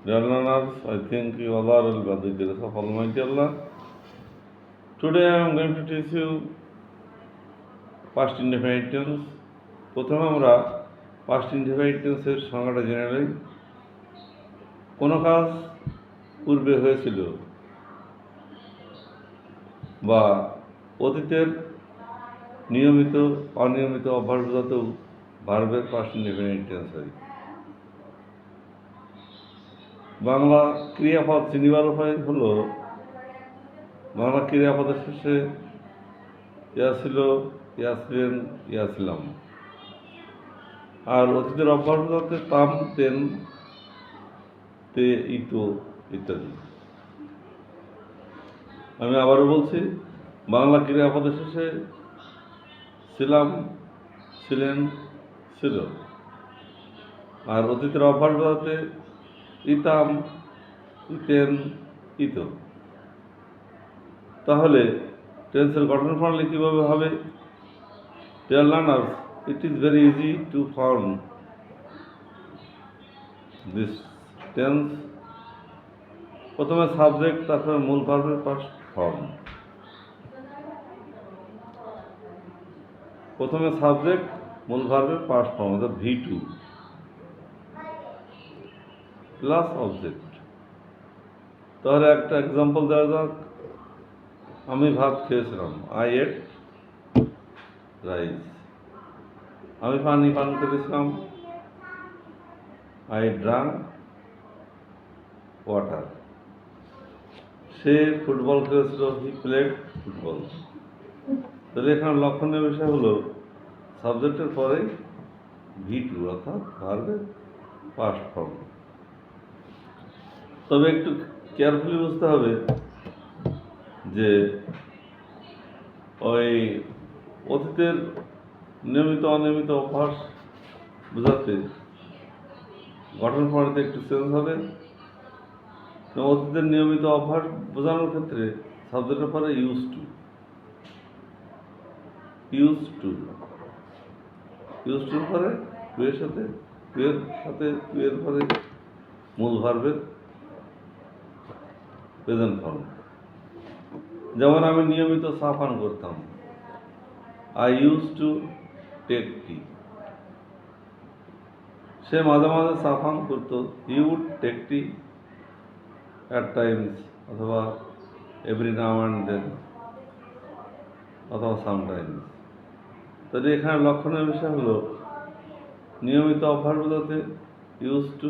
Dear learners, I think you all are well by the grace of Almighty Allah. Today I am going to teach you past indefinite tense. প্রথমে আমরা past indefinite tense এর সংজ্ঞাটা জেনে নিই। কোনো কাজ পূর্বে হয়েছিল বা অতীতের নিয়মিত অনিয়মিত অভ্যাস বোঝাতেও ভার্বের past indefinite tense হয়। বাংলা ক্রিয়াপদ চিনিবার উপায় হলো বাংলা ক্রিয়াপদের শেষে ইয়া ছিল, ইয়া ছিলেন, ইয়া ছিলাম। আর অতীতের অভ্যাস বোঝাতে তাম, তেন, তে, ইতো ইত্যাদি। আমি আবারও বলছি, বাংলা ক্রিয়াপদের শেষে ছিলাম, ছিলেন, ছিল। আর অতীতের অভ্যাস বোঝাতে ইতাম, ইতেন, ইতো। তাহলে টেন্সের গঠন প্রণালী কীভাবে হবে? Dear learners, it is very easy to form this tense. প্রথমে সাবজেক্ট, তারপরে মূল ভার্বের পাস্ট ফর্ম। প্রথমে সাবজেক্ট, মূল ভার্বের পাস্ট ফর্ম, অর্থাৎ V2 প্লাস অবজেক্ট। তাহলে একটা এক্সাম্পল দেওয়া যাক। আমি ভাত খেয়েছিলাম, আই এট রাইস। আমি পানি পান করেছিলাম, I drunk water. Say football খেলেছিল, হি প্লেড ফুটবল। তাহলে এখানে লক্ষণীয় বিষয় হলো সাবজেক্টের পরে V2 অর্থাৎ ভার্বের পাস্ট ফর্ম। তবে একটু কেয়ারফুলি বুঝতে হবে যে ওই অতীতের নিয়মিত অনিয়মিত অভ্যাস বোঝাতে গঠন প্রণালীতে একটু চেঞ্জ হবে। অতীতের নিয়মিত অভ্যাস বোঝানোর ক্ষেত্রে সাবজেক্টের পরে ইউজ টু পরে টুয়ের সাথে টুয়ের পরে মূল ভার্বের প্রেজেন্ট ফর্ম। যেমন আমি নিয়মিত চা পান করতাম, I use to take tea. সে মাঝে মাঝে চা পান করতো, he would take tea at times, অথবা এভরি নাও অ্যান্ড দেন, অথবা সামটাইমস। তাহলে এখানে লক্ষণীয় বিষয় হলো নিয়মিত অভ্যাস বোঝাতে ইউজ টু,